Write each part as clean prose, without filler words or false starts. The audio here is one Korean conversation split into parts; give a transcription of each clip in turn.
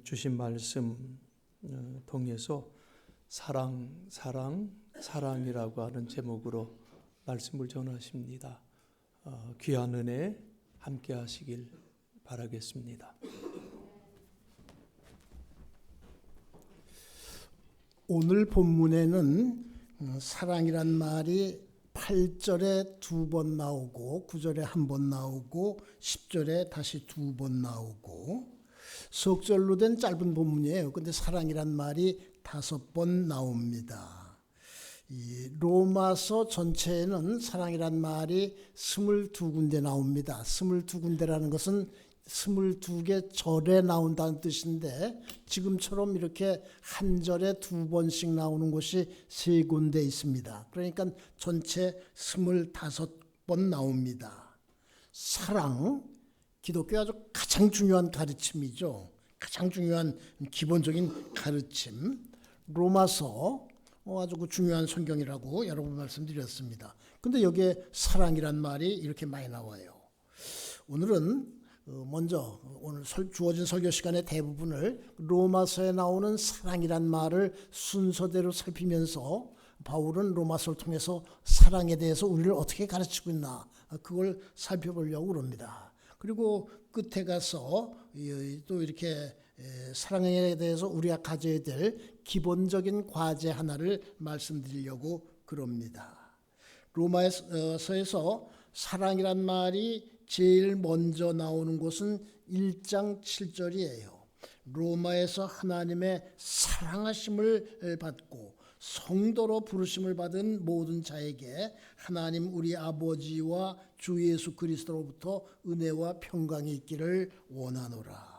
주신 말씀 통해서 사랑이라고 하는 제목으로 말씀을 전하십니다. 귀한 은혜 함께 하시길 바라겠습니다. 오늘 본문에는 사랑이란 말이 8절에 2번 나오고 9절에 1번 나오고 10절에 다시 2번 나오고 석절로 된 짧은 본문이에요. 근데 사랑이란 말이 5번 나옵니다. 이 로마서 전체에는 사랑이란 말이 22군데 나옵니다. 22군데라는 것은 22개 절에 나온다는 뜻인데 지금처럼 이렇게 한 절에 2번씩 나오는 곳이 3군데 있습니다. 그러니까 전체 25번 나옵니다. 사랑, 기독교의 아주 가장 중요한 가르침이죠. 가장 중요한 기본적인 가르침. 로마서 아주 중요한 성경이라고 여러 번 말씀드렸습니다. 근데 여기에 사랑이란 말이 이렇게 많이 나와요. 오늘은 먼저 오늘 주어진 설교 시간의 대부분을 로마서에 나오는 사랑이란 말을 순서대로 살피면서 바울은 로마서를 통해서 사랑에 대해서 우리를 어떻게 가르치고 있나 그걸 살펴보려고 합니다. 그리고 끝에 가서 또 이렇게 사랑에 대해서 우리가 가져야 될 기본적인 과제 하나를 말씀드리려고 그럽니다. 로마서에서 사랑이란 말이 제일 먼저 나오는 곳은 1장 7절이에요. 로마에서 하나님의 사랑하심을 받고 성도로 부르심을 받은 모든 자에게 하나님 우리 아버지와 주 예수 그리스도로부터 은혜와 평강이 있기를 원하노라.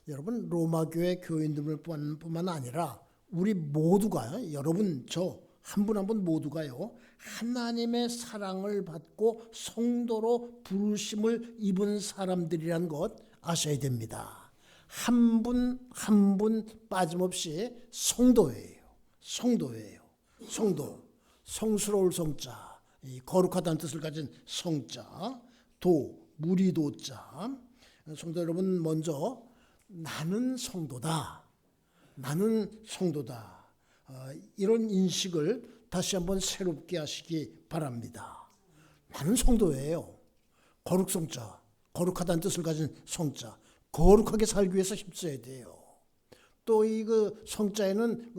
여러분, 로마 교회 교인들뿐만 아니라 우리 모두가, 여러분 저 한 분 한 분 모두가요, 하나님의 사랑을 받고 성도로 부르심을 입은 사람들이란 것 아셔야 됩니다. 한 분 한 분 빠짐없이 성도예요. 성도. 성스러울 성자, 거룩하다는 뜻을 가진 성자, 무리도자. 성도 여러분, 먼저 나는 성도다. 이런 인식을 다시 한번 새롭게 하시기 바랍니다. 나는 성도예요. 거룩성자, 거룩하다는 뜻을 가진 성자, 거룩하게 살기 위해서 힘써야 돼요. 또 이 성자에는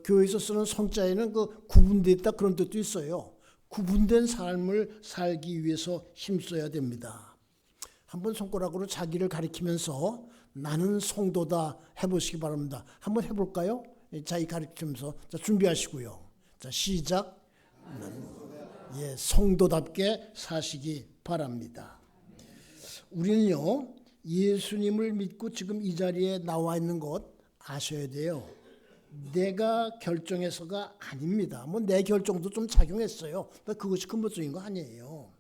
교회에서 쓰는 성자에는 구분되어 있다 그런 뜻도 있어요. 구분된 삶을 살기 위해서 힘써야 됩니다. 한번 손가락으로 자기를 가리키면서 나는 성도다 해보시기 바랍니다. 한번 해볼까요? 자기 가리키면서 준비하시고요. 자, 시작. 성도답게 사시기 바랍니다. 우리는요, 예수님을 믿고 지금 이 자리에 나와 있는 것 아셔야 돼요. 내가 결정해서가 아닙니다. 내 결정도 좀 작용했어요. 그것이 근본적인 거 아니에요.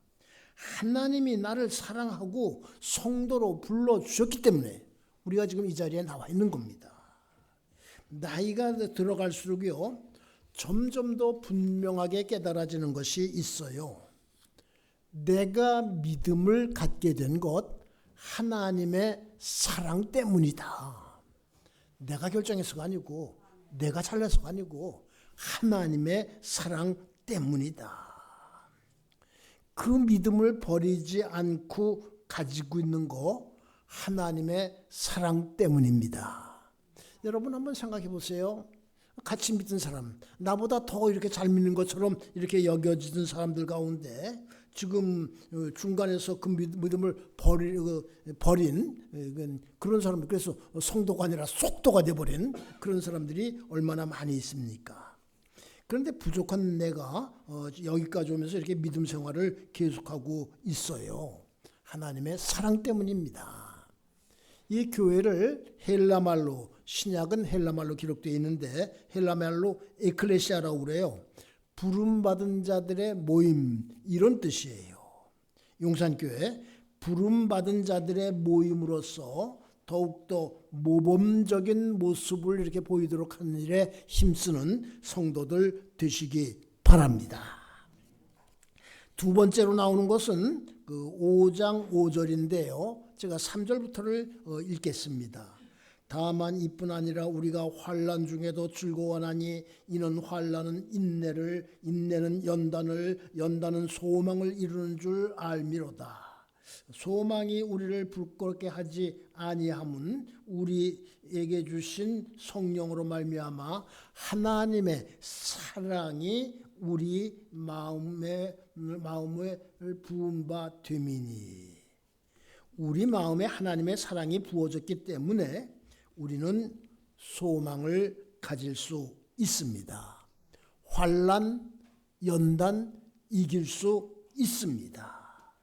하나님이 나를 사랑하고 성도로 불러주셨기 때문에 우리가 지금 이 자리에 나와 있는 겁니다. 나이가 들어갈수록요, 점점 더 분명하게 깨달아지는 것이 있어요. 내가 믿음을 갖게 된 것, 하나님의 사랑 때문이다. 내가 결정해서가 아니고, 내가 잘나서가 아니고, 하나님의 사랑 때문이다. 그 믿음을 버리지 않고 가지고 있는 거, 하나님의 사랑 때문입니다. 여러분 한번 생각해 보세요. 같이 믿은 사람, 나보다 더 이렇게 잘 믿는 것처럼 이렇게 여겨지는 사람들 가운데 지금 중간에서 그 믿음을 버린 그런 사람들, 그래서 성도가 아니라 속도가 돼버린 그런 사람들이 얼마나 많이 있습니까? 그런데 부족한 내가 여기까지 오면서 이렇게 믿음 생활을 계속하고 있어요. 하나님의 사랑 때문입니다. 이 교회를 헬라말로, 신약은 헬라말로 기록되어 있는데 헬라말로 에클레시아라고 그래요. 부름받은 자들의 모임, 이런 뜻이에요. 용산교회 부름받은 자들의 모임으로서 더욱더 모범적인 모습을 이렇게 보이도록 하는 일에 힘쓰는 성도들 되시기 바랍니다. 두 번째로 나오는 것은 그 5장 5절인데요. 제가 3절부터를 읽겠습니다. 다만 이뿐 아니라 우리가 환난 중에도 즐거워하나니 이는 환난은 인내를, 인내는 연단을, 연단은 소망을 이루는 줄 알미로다. 소망이 우리를 부끄럽게 하지 아니함은 우리에게 주신 성령으로 말미암아 하나님의 사랑이 우리 마음을 부은 바 됨이니. 우리 마음에 하나님의 사랑이 부어졌기 때문에 우리는 소망을 가질 수 있습니다. 환난, 연단 이길 수 있습니다.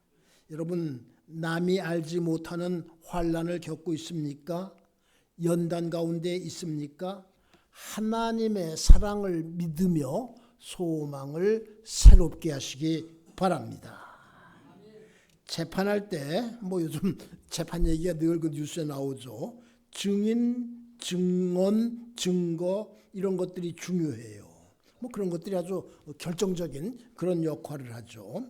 여러분, 남이 알지 못하는 환난을 겪고 있습니까? 연단 가운데 있습니까? 하나님의 사랑을 믿으며 소망을 새롭게 하시기 바랍니다. 재판할 때 요즘 재판 얘기가 늘 그 뉴스에 나오죠. 증인, 증언, 증거 이런 것들이 중요해요. 그런 것들이 아주 결정적인 그런 역할을 하죠.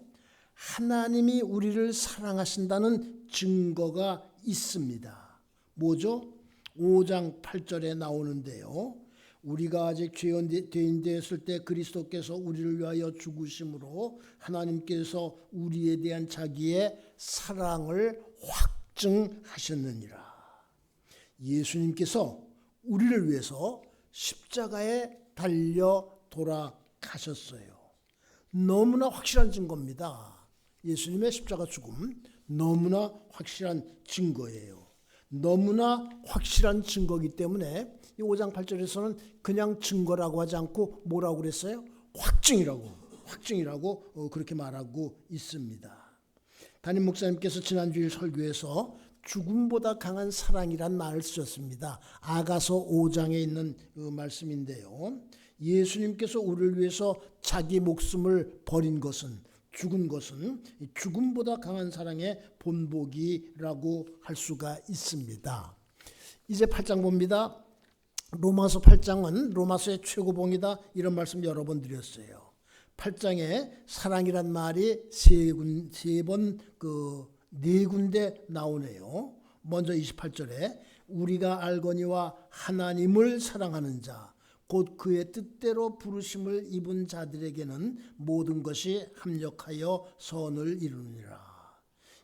하나님이 우리를 사랑하신다는 증거가 있습니다. 뭐죠? 5장 8절에 나오는데요. 우리가 아직 죄인 되었을 때 그리스도께서 우리를 위하여 죽으심으로 하나님께서 우리에 대한 자기의 사랑을 확증하셨느니라. 예수님께서 우리를 위해서 십자가에 달려 돌아가셨어요. 너무나 확실한 증거입니다. 예수님의 십자가 죽음 너무나 확실한 증거예요. 너무나 확실한 증거이기 때문에 이 5장 8절에서는 그냥 증거라고 하지 않고 뭐라고 그랬어요? 확증이라고 그렇게 말하고 있습니다. 담임 목사님께서 지난주일 설교에서 죽음보다 강한 사랑이란 말을 쓰셨습니다. 아가서 5장에 있는 그 말씀인데요. 예수님께서 우리를 위해서 자기 목숨을 버린 것은, 죽은 것은 죽음보다 강한 사랑의 본보기라고 할 수가 있습니다. 이제 8장 봅니다. 로마서 8장은 로마서의 최고봉이다, 이런 말씀 여러 번 드렸어요. 8장에 사랑이란 말이 네 군데 나오네요. 먼저 28절에 우리가 알거니와 하나님을 사랑하는 자 곧 그의 뜻대로 부르심을 입은 자들에게는 모든 것이 합력하여 선을 이루니라.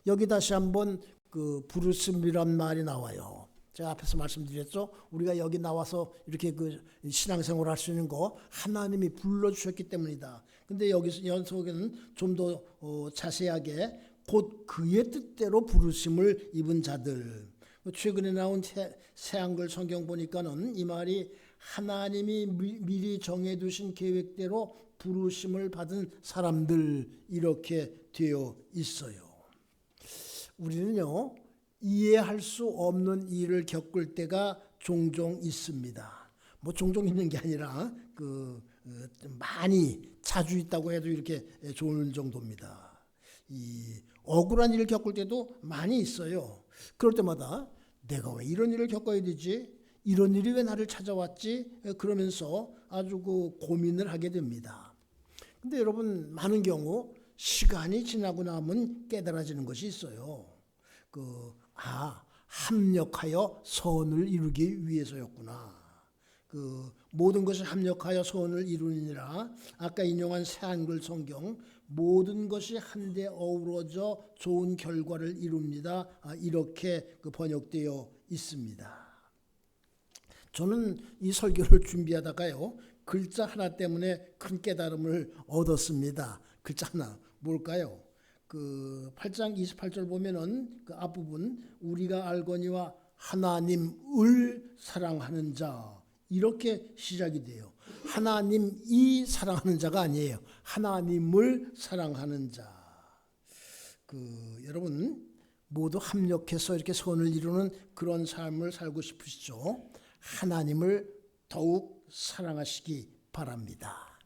여기 다시 한번 그 부르심이란 말이 나와요. 제가 앞에서 말씀드렸죠. 우리가 여기 나와서 이렇게 그 신앙생활을 할 수 있는 거 하나님이 불러주셨기 때문이다. 근데 여기서 연속에는 좀 더 자세하게 곧 그의 뜻대로 부르심을 입은 자들. 최근에 나온 새 한글 성경 보니까는 이 말이 하나님이 미리 정해두신 계획대로 부르심을 받은 사람들, 이렇게 되어 있어요. 우리는요, 이해할 수 없는 일을 겪을 때가 종종 있습니다. 종종 있는 게 아니라 많이 자주 있다고 해도 이렇게 좋은 정도입니다. 이 억울한 일을 겪을 때도 많이 있어요. 그럴 때마다 내가 왜 이런 일을 겪어야 되지? 이런 일이 왜 나를 찾아왔지? 그러면서 아주 고민을 하게 됩니다. 근데 여러분, 많은 경우 시간이 지나고 나면 깨달아지는 것이 있어요. 합력하여 선을 이루기 위해서였구나. 모든 것이 합력하여 선을 이루니라. 아까 인용한 새 한글 성경, 모든 것이 한데 어우러져 좋은 결과를 이룹니다. 이렇게 번역되어 있습니다. 저는 이 설교를 준비하다가요, 글자 하나 때문에 큰 깨달음을 얻었습니다. 글자 하나, 뭘까요? 8장 28절 보면은 그 앞부분, 우리가 알거니와 하나님을 사랑하는 자, 이렇게 시작이 돼요. 하나님이 사랑하는 자가 아니에요. 하나님을 사랑하는 자. 여러분 모두 합력해서 이렇게 선을 이루는 그런 삶을 살고 싶으시죠? 하나님을 더욱 사랑하시기 바랍니다.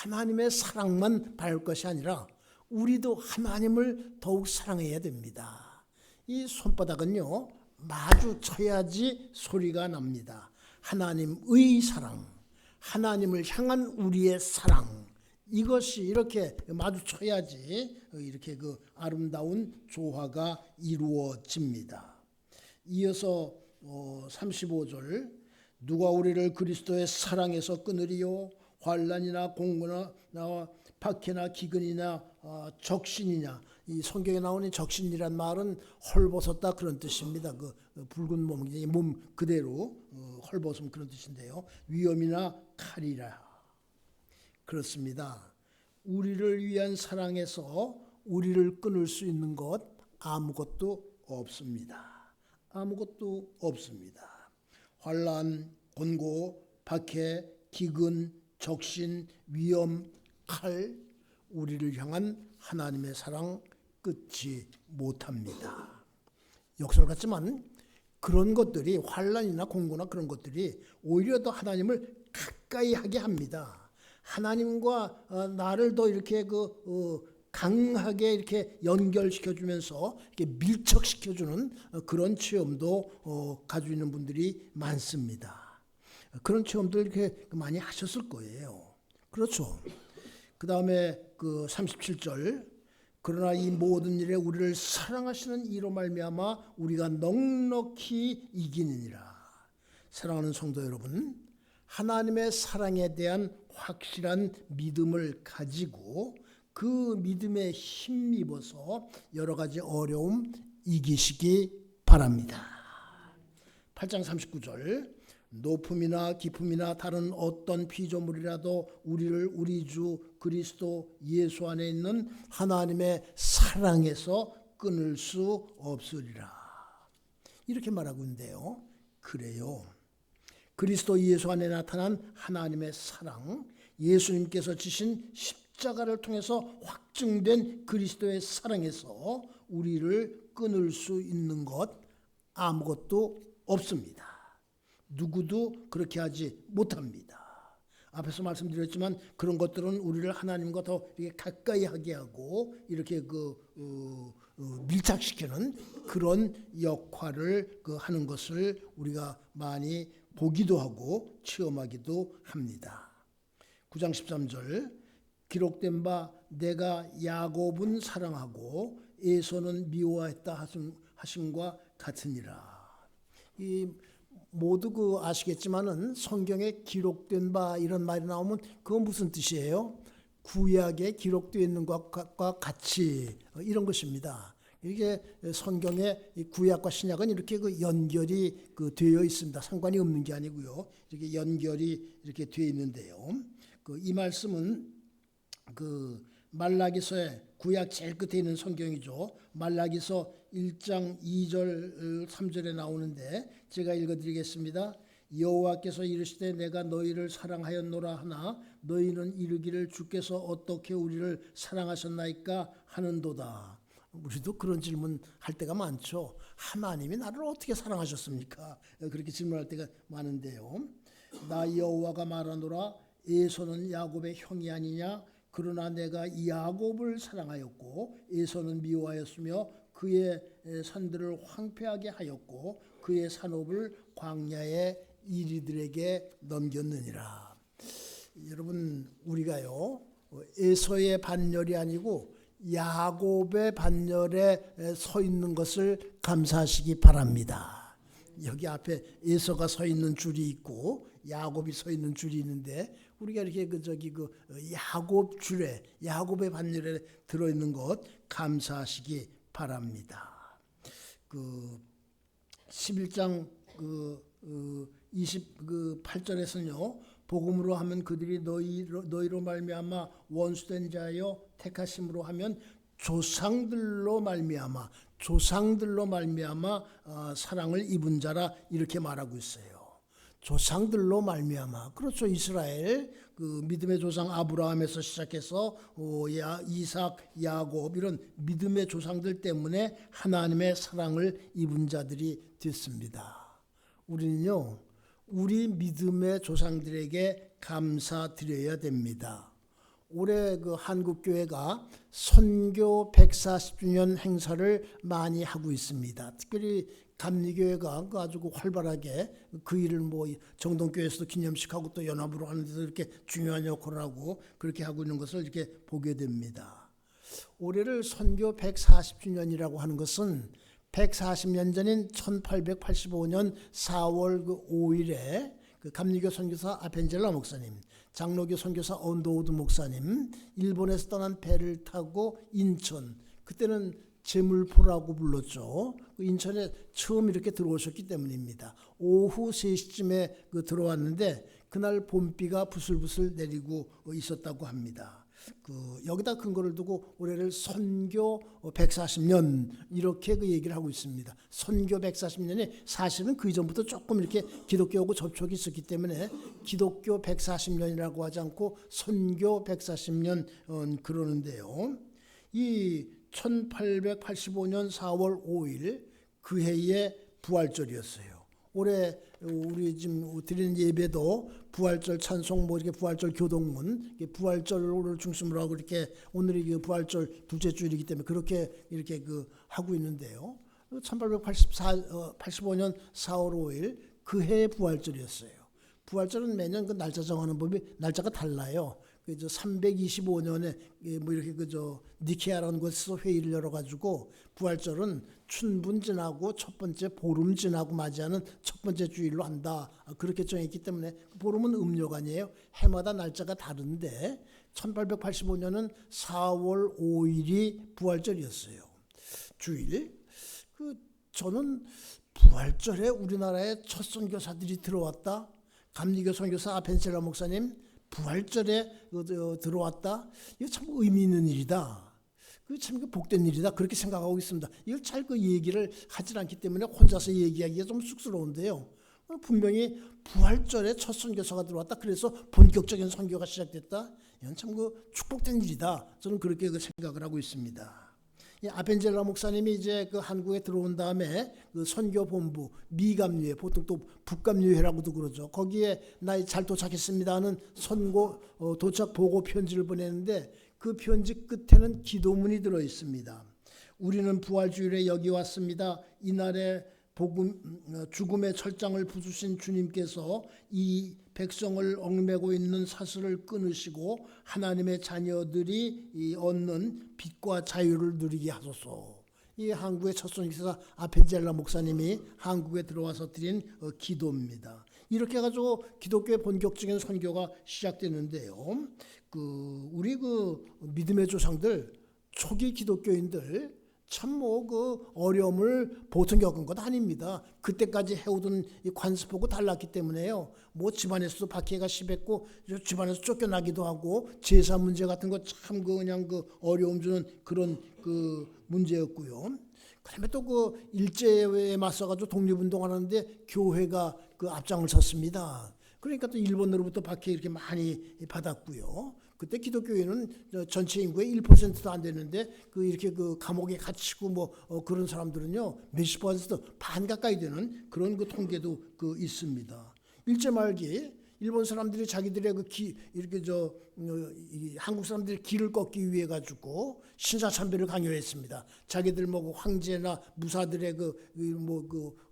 하나님의 사랑만 바랄 것이 아니라 우리도 하나님을 더욱 사랑해야 됩니다. 이 손바닥은요, 마주쳐야지 소리가 납니다. 하나님의 사랑, 하나님을 향한 우리의 사랑, 이것이 이렇게 마주쳐야지 이렇게 그 아름다운 조화가 이루어집니다. 이어서 35절 누가 우리를 그리스도의 사랑에서 끊으리요 환난이나 공고나 박해나 기근이나 적신이냐. 이 성경에 나오는 적신이란 말은 헐벗었다 그런 뜻입니다. 그 붉은 몸 그대로 헐벗음 그런 뜻인데요. 위험이나 칼이라. 그렇습니다. 우리를 위한 사랑에서 우리를 끊을 수 있는 것 아무것도 없습니다. 아무것도 없습니다. 환난, 곤고, 박해, 기근, 적신, 위험, 칼, 우리를 향한 하나님의 사랑 끊지 못합니다. 역설 같지만 그런 것들이 환난이나 공고나 그런 것들이 오히려 더 하나님을 가까이 하게 합니다. 하나님과 나를 더 이렇게 강하게 이렇게 연결시켜 주면서 이렇게 밀착시켜 주는 그런 체험도 가지고 있는 분들이 많습니다. 그런 체험들 이렇게 많이 하셨을 거예요. 그렇죠. 그다음에 37절 그러나 이 모든 일에 우리를 사랑하시는 이로 말미암아 우리가 넉넉히 이기느니라. 사랑하는 성도 여러분, 하나님의 사랑에 대한 확실한 믿음을 가지고 그 믿음에 힘입어서 여러 가지 어려움 이기시기 바랍니다. 8장 39절 높음이나 깊음이나 다른 어떤 피조물이라도 우리를 우리 주 그리스도 예수 안에 있는 하나님의 사랑에서 끊을 수 없으리라. 이렇게 말하고 있는데요. 그래요. 그리스도 예수 안에 나타난 하나님의 사랑, 예수님께서 지신 십자가를 통해서 확증된 그리스도의 사랑에서 우리를 끊을 수 있는 것 아무것도 없습니다. 누구도 그렇게 하지 못합니다. 앞에서 말씀드렸지만 그런 것들은 우리를 하나님과 더 이렇게 가까이 하게 하고 이렇게 밀착시키는 그런 역할을 하는 것을 우리가 많이 보기도 하고 체험하기도 합니다. 9장 13절 기록된 바 내가 야곱은 사랑하고 에서는 미워했다 하심과 같으니라. 이 모두 아시겠지만은 성경에 기록된 바 이런 말이 나오면 그건 무슨 뜻이에요? 구약에 기록되어 있는 것과 같이 이런 것입니다. 이게 성경의 구약과 신약은 이렇게 연결이 되어 있습니다. 상관이 없는 게 아니고요. 이렇게 연결이 이렇게 되어 있는데요. 이 말씀은 말라기서의 구약 제일 끝에 있는 성경이죠. 말라기서 1장 2절 3절에 나오는데 제가 읽어드리겠습니다. 여호와께서 이르시되 내가 너희를 사랑하였노라 하나 너희는 이르기를 주께서 어떻게 우리를 사랑하셨나이까 하는도다. 우리도 그런 질문 할 때가 많죠. 하나님이 나를 어떻게 사랑하셨습니까? 그렇게 질문할 때가 많은데요. 나 여호와가 말하노라 에서는 야곱의 형이 아니냐 그러나 내가 야곱을 사랑하였고 에서는 미워하였으며 그의 산들을 황폐하게 하였고 그의 산업을 광야의 이리들에게 넘겼느니라. 여러분 우리가요 에서의 반열이 아니고 야곱의 반열에 서 있는 것을 감사하시기 바랍니다. 여기 앞에 에서가 서 있는 줄이 있고 야곱이 서 있는 줄이 있는데 우리가 이렇게 야곱 줄에 야곱의 반열에 들어 있는 것 감사하시기 바랍니다. 11장 28절에서는요. 복음으로 하면 그들이 너희로 말미암아 원수된 자여 택하심으로 하면 조상들로 말미암아 사랑을 입은 자라 이렇게 말하고 있어요. 조상들로 말미암아 그렇죠. 이스라엘 믿음의 조상 아브라함에서 시작해서 이삭, 야곱 이런 믿음의 조상들 때문에 하나님의 사랑을 입은 자들이 됐습니다. 우리는요 우리 믿음의 조상들에게 감사드려야 됩니다. 올해 한국교회가 선교 140주년 행사를 많이 하고 있습니다. 특별히 감리교회가 아주 활발하게 그 일을 뭐 정동교회에서도 기념식하고 또 연합으로 하는데도 이렇게 중요한 역할을 하고 그렇게 하고 있는 것을 이렇게 보게 됩니다. 올해를 선교 140주년이라고 하는 것은 140년 전인 1885년 4월 5일에 그 감리교 선교사 아펜젤라 목사님, 장로교 선교사 언더우드 목사님, 일본에서 떠난 배를 타고 인천, 그때는 제물포라고 불렀죠. 그 인천에 처음 이렇게 들어오셨기 때문입니다. 오후 3시쯤에 들어왔는데 그날 봄비가 부슬부슬 내리고 있었다고 합니다. 여기다 근거를 두고 올해를 선교 140년 이렇게 그 얘기를 하고 있습니다. 선교 140년이 사실은 그 이전부터 조금 이렇게 기독교하고 접촉이 있었기 때문에 기독교 140년이라고 하지 않고 선교 140년 그러는데요. 이 1885년 4월 5일 그 해의 부활절이었어요. 올해 우리 지금 드리는 예배도 부활절 찬송 뭐 이렇게 부활절 교동문 부활절을 중심으로 하고 이렇게 오늘이 그 부활절 둘째 주일이기 때문에 그렇게 이렇게 하고 있는데요. 1885년 4월 5일 그 해의 부활절이었어요. 부활절은 매년 그 날짜 정하는 법이 날짜가 달라요. 325년에 뭐 이렇게 니케아라는 곳에서 회의를 열어가지고 부활절은 춘분 지나고 첫 번째 보름 지나고 맞이하는 첫 번째 주일로 한다. 그렇게 정했기 때문에 보름은 음력 아니에요. 해마다 날짜가 다른데 1885년은 4월 5일이 부활절이었어요. 주일. 저는 부활절에 우리나라에 첫 선교사들이 들어왔다. 감리교 선교사 아펜셀라 목사님 부활절에 들어왔다. 이거 참 의미 있는 일이다. 참 복된 일이다. 그렇게 생각하고 있습니다. 이걸 잘 얘기를 하질 않기 때문에 혼자서 얘기하기가 좀 쑥스러운데요. 분명히 부활절에 첫 선교사가 들어왔다. 그래서 본격적인 선교가 시작됐다. 이건 참 축복된 일이다. 저는 그렇게 생각을 하고 있습니다. 아펜젤라 목사님이 이제 한국에 들어온 다음에 선교 본부 미감리회 보통 또 북감리회라고도 그러죠. 거기에 나 잘 도착했습니다 하는 선고 도착 보고 편지를 보냈는데 그 편지 끝에는 기도문이 들어 있습니다. 우리는 부활주일에 여기 왔습니다. 이날에 죽음의 철장을 부수신 주님께서 이 백성을 얽매고 있는 사슬을 끊으시고 하나님의 자녀들이 얻는 빛과 자유를 누리게 하소서. 이 한국의 첫 선교사 아펜젤라 목사님이 한국에 들어와서 드린 기도입니다. 이렇게 해가지고 기독교의 본격적인 선교가 시작되는데요. 우리 믿음의 조상들 초기 기독교인들 참 어려움을 보통 겪은 것 아닙니다. 그때까지 해오던 이 관습하고 달랐기 때문에요. 집안에서도 박해가 심했고 집안에서 쫓겨나기도 하고 제사 문제 같은 거 참 그냥 어려움 주는 그런 문제였고요. 그다음에 또 일제에 맞서가지고 독립운동하는데 교회가 앞장을 섰습니다. 그러니까 또 일본으로부터 박해 이렇게 많이 받았고요. 그때 기독교인은 전체 인구의 1%도 안 되는데 이렇게 감옥에 갇히고 그런 사람들은요 몇십 퍼센트 반 가까이 되는 그런 통계도 있습니다. 일제 말기 일본 사람들이 자기들의 이렇게 한국 사람들의 길을 꺾기 위해 가지고 신사참배를 강요했습니다. 자기들 황제나 무사들의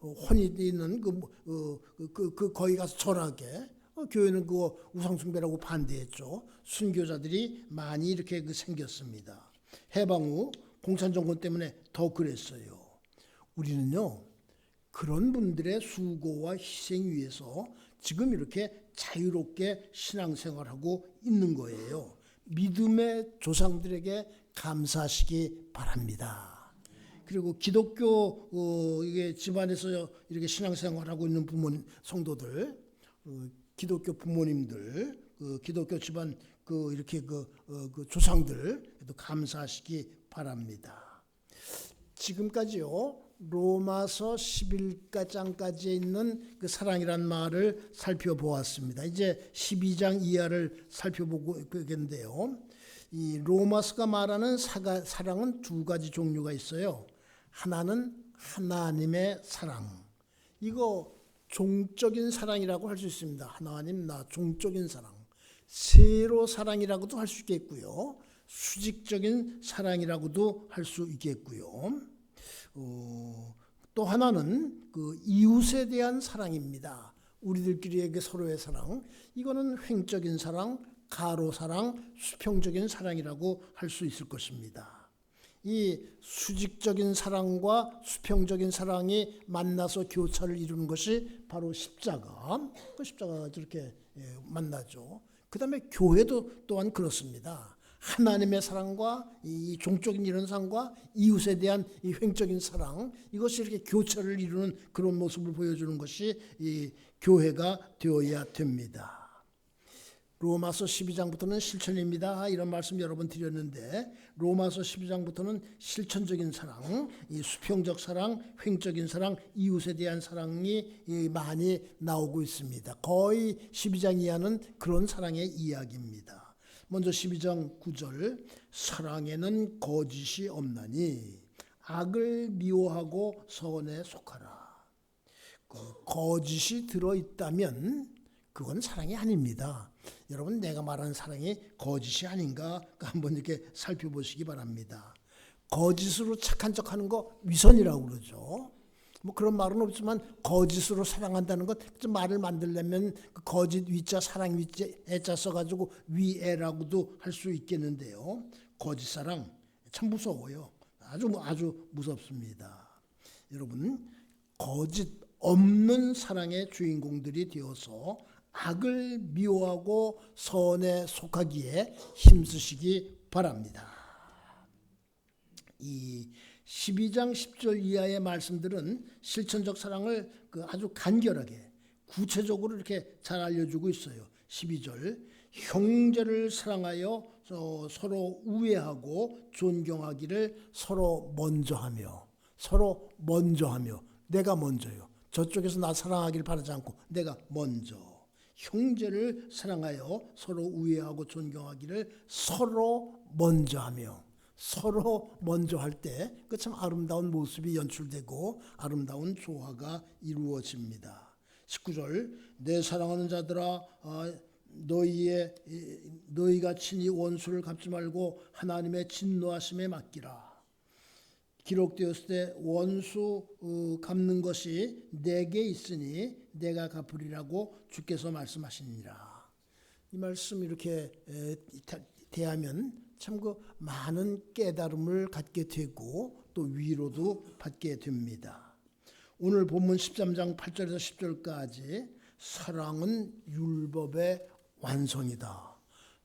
혼이 있는 거기 가서 절하게. 교회는 우상숭배라고 반대했죠. 순교자들이 많이 이렇게 생겼습니다. 해방 후 공산정권 때문에 더 그랬어요. 우리는요 그런 분들의 수고와 희생 위해서 지금 이렇게 자유롭게 신앙생활하고 있는 거예요. 믿음의 조상들에게 감사하시기 바랍니다. 그리고 기독교 이게 집안에서 이렇게 신앙생활하고 있는 부모님 성도들 기독교 부모님들, 기독교 집안 이렇게 조상들 감사하시기 바랍니다. 지금까지요 로마서 11장까지에 있는 사랑이란 말을 살펴보았습니다. 이제 12장 이하를 살펴보고 있겠는데요. 이 로마서가 말하는 사랑은 두 가지 종류가 있어요. 하나는 하나님의 사랑. 이거 종적인 사랑이라고 할 수 있습니다. 하나님 나 종적인 사랑. 세로 사랑이라고도 할 수 있겠고요. 수직적인 사랑이라고도 할 수 있겠고요. 또 하나는 그 이웃에 대한 사랑입니다. 우리들끼리에게 서로의 사랑. 이거는 횡적인 사랑, 가로 사랑, 수평적인 사랑이라고 할 수 있을 것입니다. 이 수직적인 사랑과 수평적인 사랑이 만나서 교차를 이루는 것이 바로 십자가. 그 십자가가 저렇게 만나죠. 그 다음에 교회도 또한 그렇습니다. 하나님의 사랑과 이 종적인 이런 사랑과 이웃에 대한 이 횡적인 사랑, 이것이 이렇게 교차를 이루는 그런 모습을 보여주는 것이 이 교회가 되어야 됩니다. 로마서 12장부터는 실천입니다. 이런 말씀 여러 번 드렸는데 로마서 12장부터는 실천적인 사랑, 이 수평적 사랑, 횡적인 사랑, 이웃에 대한 사랑이 많이 나오고 있습니다. 거의 12장 이하는 그런 사랑의 이야기입니다. 먼저 12장 9절, 사랑에는 거짓이 없나니 악을 미워하고 선에 속하라. 거짓이 들어있다면 그건 사랑이 아닙니다. 여러분, 내가 말하는 사랑이 거짓이 아닌가 한번 이렇게 살펴보시기 바랍니다. 거짓으로 착한 척하는 거 위선이라고 그러죠. 뭐 그런 말은 없지만 거짓으로 사랑한다는 것, 말을 만들려면 그 거짓 위자 사랑 위자 애자 써가지고 위애라고도 할 수 있겠는데요. 거짓 사랑 참 무서워요. 아주 무섭습니다. 여러분, 거짓 없는 사랑의 주인공들이 되어서 악을 미워하고 선에 속하기에 힘쓰시기 바랍니다. 이 12장 10절 이하의 말씀들은 실천적 사랑을 아주 간결하게 구체적으로 이렇게 잘 알려주고 있어요. 12절, 형제를 사랑하여 서로 우애하고 존경하기를 서로 먼저 하며, 내가 먼저요. 저쪽에서 나 사랑하기를 바라지 않고 내가 먼저. 형제를 사랑하여 서로 우애하고 존경하기를 서로 먼저 하며, 서로 먼저 할 때 그 참 아름다운 모습이 연출되고 아름다운 조화가 이루어집니다. 19절, 내 사랑하는 자들아, 너희가 친히 원수를 갚지 말고 하나님의 진노하심에 맡기라. 기록되었을 때 원수 갚는 것이 내게 있으니 내가 갚으리라고 주께서 말씀하시니라. 이 말씀 이렇게 대하면 참 그 많은 깨달음을 갖게 되고 또 위로도 받게 됩니다. 오늘 본문 13장 8절에서 10절까지 사랑은 율법의 완성이다.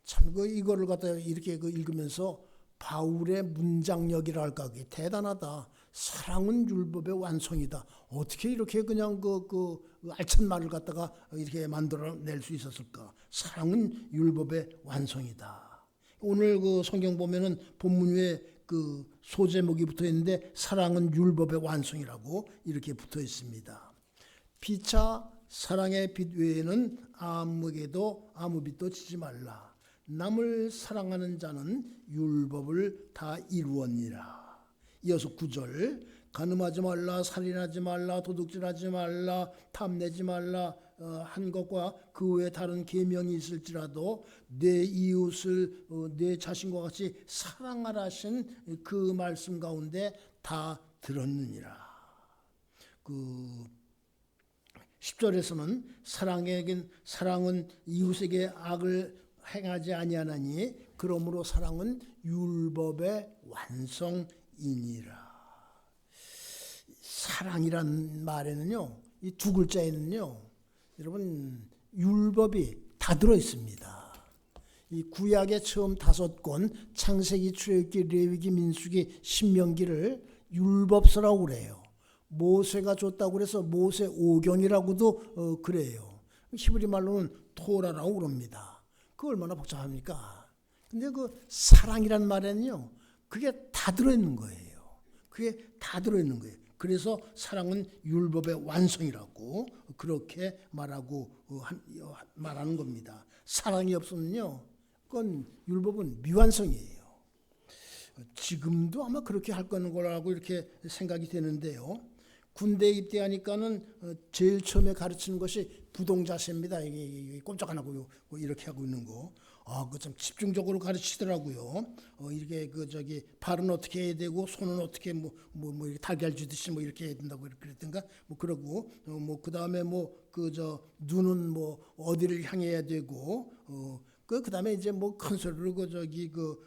참 이거를 갖다 이렇게 읽으면서 바울의 문장력이라 할까, 그게 대단하다. 사랑은 율법의 완성이다. 어떻게 이렇게 그냥 그 알찬 말을 갖다가 이렇게 만들어낼 수 있었을까? 사랑은 율법의 완성이다. 오늘 그 성경 보면은 본문 위에 그 소제목이 붙어 있는데 사랑은 율법의 완성이라고 이렇게 붙어 있습니다. 피차 사랑의 빛 외에는 아무에게도 아무 빛도 지지 말라. 남을 사랑하는 자는 율법을 다 이루었니라. 이어서 9절, 간음하지 말라, 살인하지 말라, 도둑질하지 말라, 탐내지 말라 한 것과 그 외에 다른 계명이 있을지라도 내 이웃을 내 자신과 같이 사랑하라 하신 그 말씀 가운데 다 들었느니라. 그 10절에서는 사랑은 이웃에게 악을 행하지 아니하나니 그러므로 사랑은 율법의 완성이니라. 사랑이란 말에는요, 이 두 글자에는요, 여러분 율법이 다 들어 있습니다. 이 구약의 처음 5권 창세기, 출애굽기, 레위기, 민수기, 신명기를 율법서라고 그래요. 모세가 줬다고 그래서 모세 오경이라고도 그래요. 히브리 말로는 토라라고 그럽니다. 그 얼마나 복잡합니까? 근데 그 사랑이란 말에는요, 그게 다 들어있는 거예요. 그게 다 들어있는 거예요. 그래서 사랑은 율법의 완성이라고 그렇게 말하는 겁니다. 사랑이 없으면요, 그건 율법은 미완성이에요. 지금도 아마 그렇게 할 거라고 이렇게 생각이 되는데요. 군대 입대하니까는 제일 처음에 가르치는 것이 부동자세입니다. 이게 꼼짝 안 하고 이렇게 하고 있는 거. 그 참 집중적으로 가르치더라고요. 이렇게 발은 어떻게 해야 되고 손은 어떻게 이렇게 달걀 주듯이 이렇게 해야 된다고 그랬던가 그러고 그다음에 눈은 어디를 향해야 되고 그다음에 이제 큰 소리로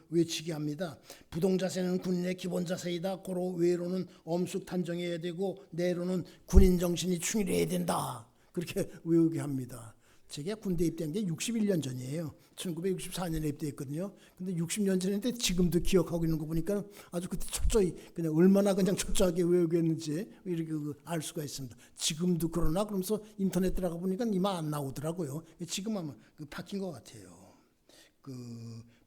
외치게 합니다. 부동 자세는 군인의 기본 자세이다. 고로 외로는 엄숙 단정해야 되고 내로는 군인 정신이 충실해야 된다. 그렇게 외우게 합니다. 제가 군대 입대한 게 61년 전이에요. 1964년에 입대했거든요. 근데 60년 전인데 지금도 기억하고 있는 거 보니까 아주 그때 철저히 그냥 얼마나 그냥 철저하게 외우게 했는지 이렇게 알 수가 있습니다. 지금도 그러나 그러면서 인터넷 들어가 보니까 이만 안 나오더라고요. 지금 아마 바뀐 것 같아요.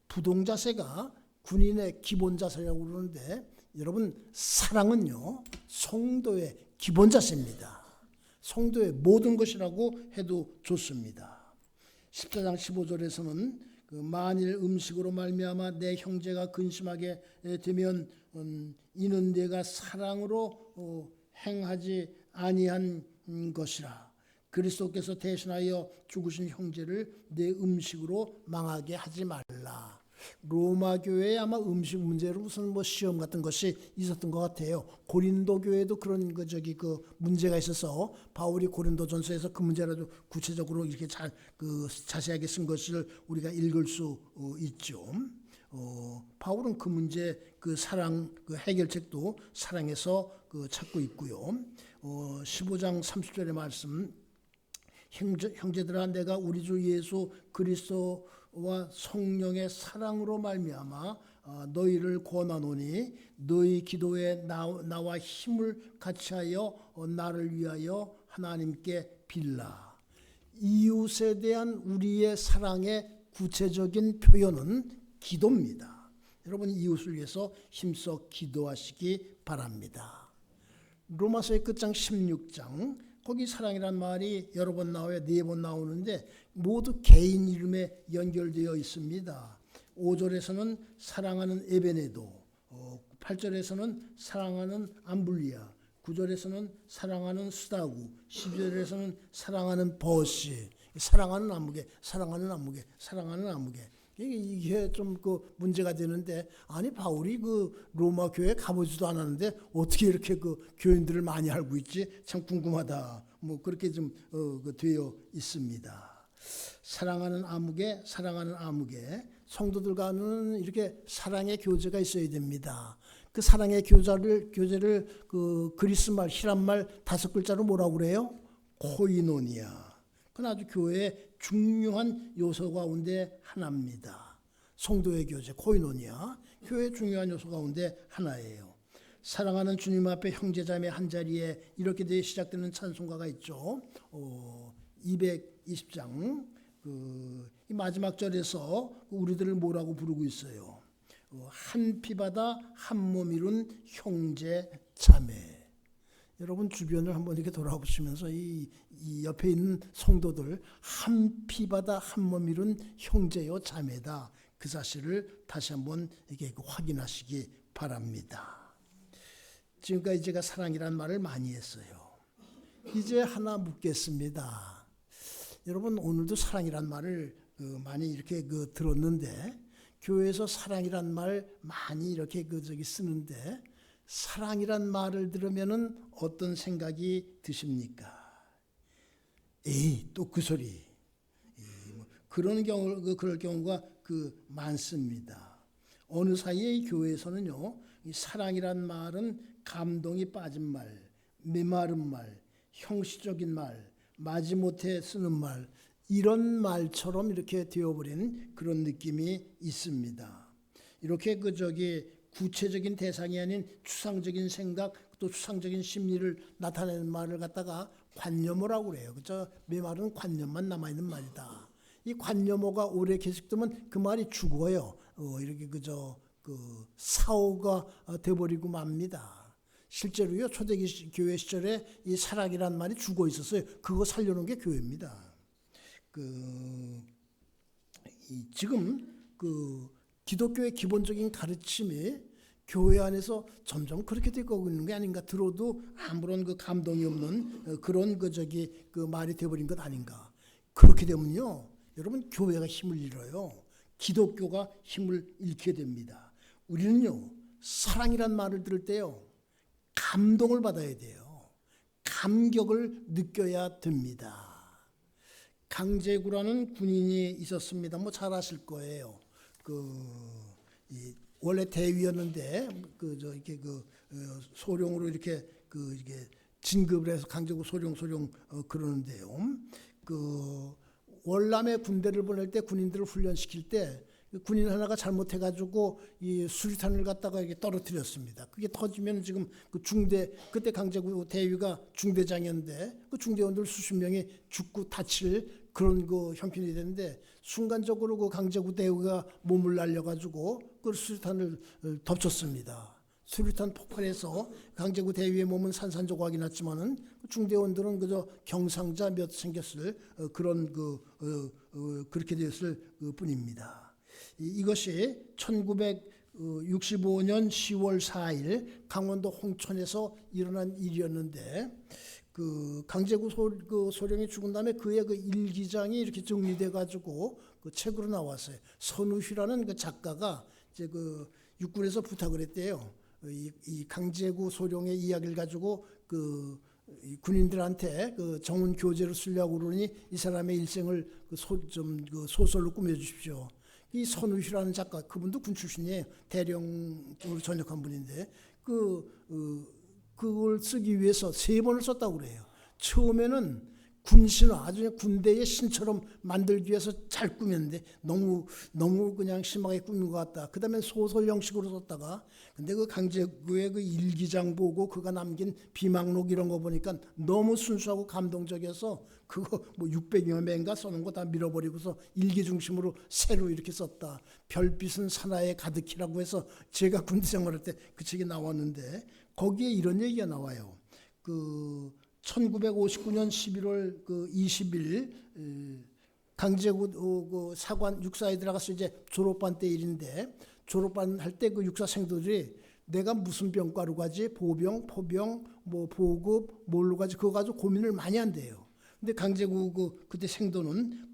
부동 자세가 군인의 기본 자세라고 그러는데 여러분 사랑은요 성도의 기본 자세입니다. 성도의 모든 것이라고 해도 좋습니다. 14장 15절에서는 만일 음식으로 말미암아 내 형제가 근심하게 되면 이는 내가 사랑으로 행하지 아니한 것이라. 그리스도께서 대신하여 죽으신 형제를 내 음식으로 망하게 하지 말라. 로마 교회에 아마 음식 문제로 무슨 시험 같은 것이 있었던 것 같아요. 고린도 교회도 그런 문제가 있어서 바울이 고린도전서에서 그 문제를 아주 구체적으로 이렇게 자세하게 쓴 것을 우리가 읽을 수 있죠. 바울은 그 문제 사랑 해결책도 사랑에서 찾고 있고요. 15장 30절의 말씀 형제들아 내가 우리 주 예수 그리스도와 성령의 사랑으로 말미암아 너희를 권하노니 너희 기도에 나와 힘을 같이하여 나를 위하여 하나님께 빌라. 이웃에 대한 우리의 사랑의 구체적인 표현은 기도입니다. 여러분 이웃을 위해서 힘써 기도하시기 바랍니다. 로마서의 끝장 16장 거기 사랑이란 말이 여러 번 나와요. 4번 나오는데 모두 개인 이름에 연결되어 있습니다. 5절에서는 사랑하는 에베네도, 8절에서는 사랑하는 암블리아, 9절에서는 사랑하는 스다구, 12절에서는 사랑하는 버시, 사랑하는 아무개, 사랑하는 아무개, 사랑하는 아무개. 이게 좀 문제가 되는데 아니 바울이 로마 교회 가보지도 않았는데 어떻게 이렇게 교인들을 많이 알고 있지? 참 궁금하다. 그렇게 좀 되어 있습니다. 사랑하는 아무개, 사랑하는 아무개. 성도들과는 이렇게 사랑의 교제가 있어야 됩니다. 그 사랑의 교제를 그리스말 히람말 5글자로 뭐라고 그래요? 코이노니아. 그건 아주 교회의 중요한 요소 가운데 하나입니다. 성도의 교제, 코이노니아, 교회의 중요한 요소 가운데 하나예요. 사랑하는 주님 앞에 형제자매 한자리에 이렇게 돼 시작되는 찬송가가 있죠. 220장 이 마지막 절에서 우리들을 뭐라고 부르고 있어요. 한 피바다 한 몸 이룬 형제 자매. 여러분 주변을 한번 이렇게 돌아보시면서 이 옆에 있는 성도들 한 피바다 한 몸 이룬 형제요 자매다. 그 사실을 다시 한번 이렇게 확인하시기 바랍니다. 지금까지 제가 사랑이란 말을 많이 했어요. 이제 하나 묻겠습니다. 여러분 오늘도 사랑이란 말을 많이 이렇게 들었는데 교회에서 사랑이란 말 많이 이렇게 쓰는데 사랑이란 말을 들으면은 어떤 생각이 드십니까? 에이, 또 그 소리. 그럴 경우가 많습니다. 어느 사이에 교회에서는요, 이 사랑이란 말은 감동이 빠진 말, 메마른 말, 형식적인 말, 마지못해 쓰는 말, 이런 말처럼 이렇게 되어버린 그런 느낌이 있습니다. 이렇게 구체적인 대상이 아닌 추상적인 생각 또 추상적인 심리를 나타내는 말을 갖다가 관념어라고 그래요. 그죠? 메말은 관념만 남아있는 말이다. 이 관념어가 오래 계속되면 그 말이 죽어요. 이렇게 사오가 돼버리고 맙니다. 실제로요 초대기 교회 시절에 이 사랑이란 말이 죽어 있었어요. 그거 살려놓은 게 교회입니다. 지금 기독교의 기본적인 가르침이 교회 안에서 점점 그렇게 되고 있는 게 아닌가 들어도 아무런 감동이 없는 그런 말이 되어버린 것 아닌가. 그렇게 되면요 여러분 교회가 힘을 잃어요. 기독교가 힘을 잃게 됩니다. 우리는요, 사랑이란 말을 들을 때요, 감동을 받아야 돼요. 감격을 느껴야 됩니다. 강제구라는 군인이 있었습니다. 뭐 잘 아실 거예요. 원래 대위였는데 소령으로 이렇게 진급을 해서 강제구 소령 그러는데요. 월남에 군대를 보낼 때 군인들을 훈련시킬 때 군인 하나가 잘못해가지고 이 수류탄을 갖다가 이렇게 떨어뜨렸습니다. 그게 터지면 지금 그때 강제구 대위가 중대장이었는데 그 중대원들 수십 명이 죽고 다칠 그런 형편이 됐는데 순간적으로 그 강제구 대위가 몸을 날려가지고 그 수류탄을 덮쳤습니다. 수류탄 폭발해서 강제구 대위의 몸은 산산조각이 났지만은 중대원들은 그저 경상자 몇 생겼을 그런 그렇게 되었을 뿐입니다. 이것이 1965년 10월 4일 강원도 홍천에서 일어난 일이었는데 강제구 소령이 죽은 다음에 그의 일기장이 이렇게 정리돼 가지고 책으로 나왔어요. 선우휘라는 작가가 이제 육군에서 부탁을 했대요. 이 강제구 소령의 이야기를 가지고 군인들한테 정원 교재를 쓰려고 그러니 이 사람의 일생을 소설로 꾸며주십시오. 이 선우휘라는 작가, 그분도 군 출신이에요. 대령으로 전역한 분인데 그걸 쓰기 위해서 3번을 썼다고 그래요. 처음에는 군신화, 아주 군대의 신처럼 만들기 위해서 잘 꾸몄는데 너무 그냥 심하게 꾸민 것 같다. 그 다음에 소설 형식으로 썼다가 근데 강제구의 일기장 보고 그가 남긴 비망록 이런 거 보니까 너무 순수하고 감동적이어서 그거 600여 매인가 써놓은 거 다 밀어버리고서 일기 중심으로 새로 이렇게 썼다. 별빛은 산하에 가득히라고 해서 제가 군대 생활할 때 그 책이 나왔는데 거기에 이런 얘기가 나와요. 1959년 11월 20일 강제구 사관 육사에 들어가서 이제 졸업반 때 일인데 졸업반 할 때 육사생들이 내가 무슨 병과로 가지 보병, 포병, 보급 뭘로 가지 그거 가지고 고민을 많이 한대요. 근데 강제구 그때 생도는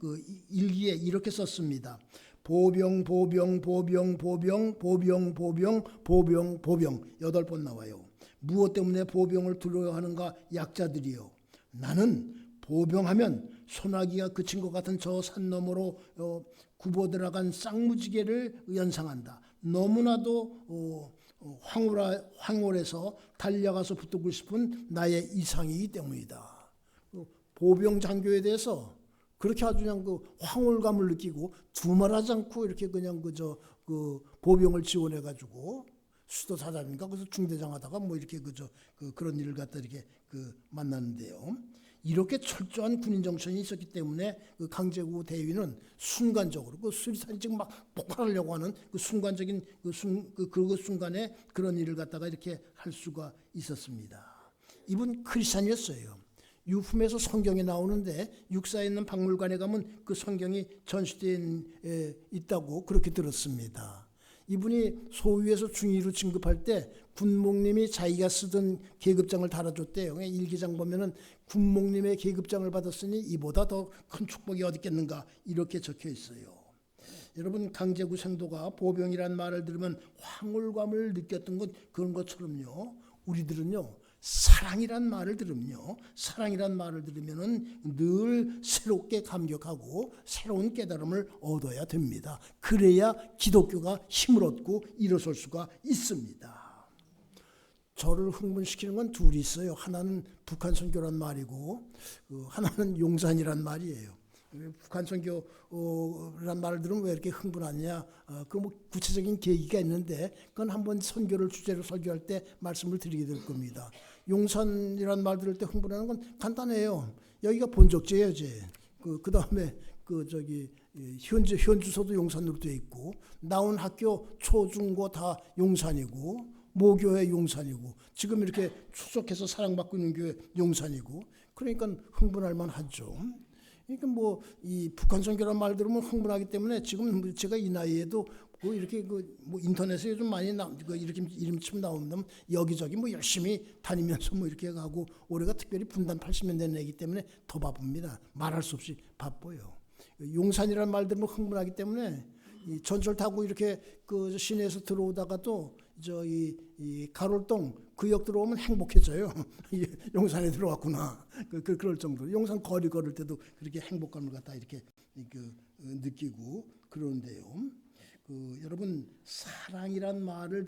일기에 이렇게 썼습니다. 보병 8번 나와요. 무엇 때문에 보병을 두려워하는가 약자들이요. 나는 보병하면 소나기가 그친 것 같은 저 산 너머로 굽어 들어간 쌍무지개를 연상한다. 너무나도 황홀해서 달려가서 붙들고 싶은 나의 이상이기 때문이다. 보병 장교에 대해서 그렇게 아주 그냥 황홀감을 느끼고 두말하지 않고 이렇게 그냥 보병을 지원해가지고 수도 사장인가 그래서 중대장 하다가 이렇게 그런 일을 갖다 이렇게 만났는데요. 이렇게 철저한 군인 정신이 있었기 때문에 강제구 대위는 순간적으로 수리탄이 지금 막 폭발하려고 하는 순간적인 순간에 그런 일을 갖다가 이렇게 할 수가 있었습니다. 이분 크리스찬이었어요. 유품에서 성경이 나오는데 육사에 있는 박물관에 가면 그 성경이 전시되어 있다고 그렇게 들었습니다. 이분이 소위에서 중위로 진급할 때 군목님이 자기가 쓰던 계급장을 달아줬대요. 일기장 보면은 군목님의 계급장을 받았으니 이보다 더 큰 축복이 어디 있겠는가 이렇게 적혀 있어요. 여러분 강제구 생도가 보병이란 말을 들으면 황홀감을 느꼈던 것 그런 것처럼요. 우리들은요. 사랑이란 말을 들으면요. 사랑이란 말을 들으면은 늘 새롭게 감격하고 새로운 깨달음을 얻어야 됩니다. 그래야 기독교가 힘을 얻고 일어설 수가 있습니다. 저를 흥분시키는 건 둘이 있어요. 하나는 북한 선교란 말이고 하나는 용산이란 말이에요. 북한 선교란 말을 들으면 왜 이렇게 흥분하냐? 구체적인 계기가 있는데 그건 한번 선교를 주제로 설교할 때 말씀을 드리게 될 겁니다. 용산이란 말 들을 때 흥분하는 건 간단해요. 여기가 본적지예요, 그 다음에 현주소도 용산으로 되어 있고 나온 학교 초중고 다 용산이고 모교회 용산이고 지금 이렇게 축적해서 사랑받고 있는 교회 용산이고 그러니까 흥분할 만하죠. 그러니까 이 북한 선교란 말 들으면 흥분하기 때문에 지금 제가 이 나이에도 이렇게 인터넷에 요즘 많이 이렇게 이름 치면 나오면 여기저기 열심히 다니면서 이렇게 가고 올해가 특별히 분단 80년 된 애기 때문에 더 바쁩니다. 말할 수 없이 바빠요. 용산이라는 말 들으면 흥분하기 때문에 이 전철 타고 이렇게 그 시내에서 들어오다가도 이 가롤동 그 역 들어오면 행복해져요. 용산에 들어왔구나. 그럴 정도로 용산 거리 걸을 때도 그렇게 행복감을 갖다 이렇게 느끼고 그러는데요. 여러분 사랑이란 말을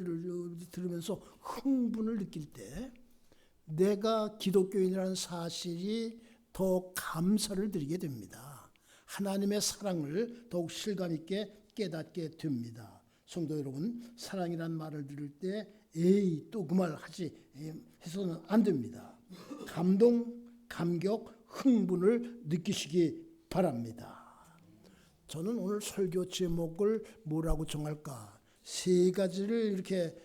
들으면서 흥분을 느낄 때 내가 기독교인이라는 사실이 더 감사를 드리게 됩니다. 하나님의 사랑을 더욱 실감 있게 깨닫게 됩니다. 성도 여러분, 사랑이란 말을 들을 때 에이 또 그 말 하지 해서는 안 됩니다. 감동, 감격, 흥분을 느끼시기 바랍니다. 저는 오늘 설교 제목을 뭐라고 정할까? 세 가지를 이렇게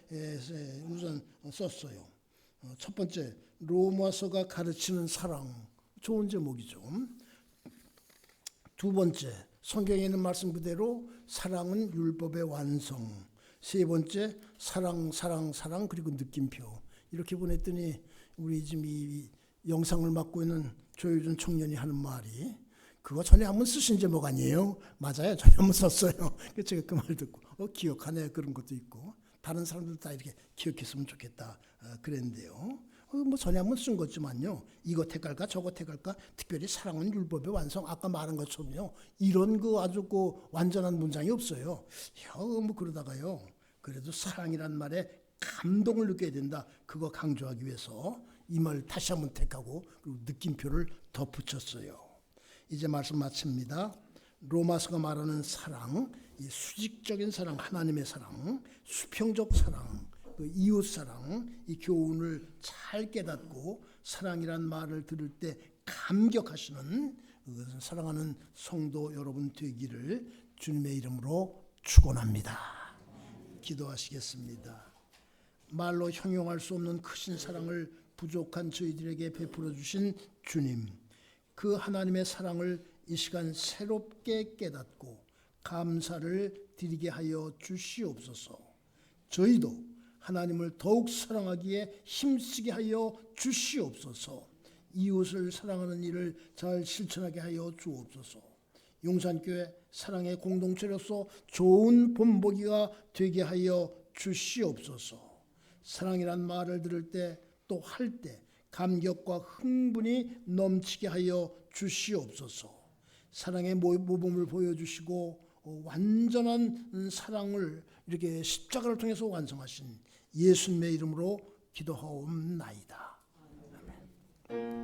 우선 썼어요. 첫 번째, 로마서가 가르치는 사랑. 좋은 제목이죠. 두 번째, 성경에 있는 말씀 그대로 사랑은 율법의 완성. 세 번째, 사랑 그리고 느낌표. 이렇게 보냈더니 우리 지금 이 영상을 맡고 있는 조효준 청년이 하는 말이 그거 전에 한번 쓰신 제목 아니에요? 맞아요. 전에 한번 썼어요. 제가 그 말 듣고 기억하네 그런 것도 있고 다른 사람들도 다 이렇게 기억했으면 좋겠다 그랬는데요. 뭐 전에 한번 쓴 거지만요. 이거 택할까 저거 택할까 특별히 사랑은 율법의 완성 아까 말한 것처럼요. 이런 아주 완전한 문장이 없어요. 뭐 그러다가요. 그래도 사랑이란 말에 감동을 느껴야 된다. 그거 강조하기 위해서 이 말 다시 한번 택하고 그리고 느낌표를 덧붙였어요. 이제 말씀 마칩니다. 로마서가 말하는 사랑, 이 수직적인 사랑, 하나님의 사랑, 수평적 사랑, 이웃 사랑, 이 교훈을 잘 깨닫고 사랑이란 말을 들을 때 감격하시는 사랑하는 성도 여러분 되기를 주님의 이름으로 축원합니다. 기도하시겠습니다. 말로 형용할 수 없는 크신 사랑을 부족한 저희들에게 베풀어 주신 주님, 그 하나님의 사랑을 이 시간 새롭게 깨닫고 감사를 드리게 하여 주시옵소서. 저희도 하나님을 더욱 사랑하기에 힘쓰게 하여 주시옵소서. 이웃을 사랑하는 일을 잘 실천하게 하여 주옵소서. 용산교회 사랑의 공동체로서 좋은 본보기가 되게 하여 주시옵소서. 사랑이란 말을 들을 때 또 할 때 감격과 흥분이 넘치게 하여 주시옵소서. 사랑의 모범을 보여주시고 완전한 사랑을 이렇게 십자가를 통해서 완성하신 예수님의 이름으로 기도하옵나이다. 아멘.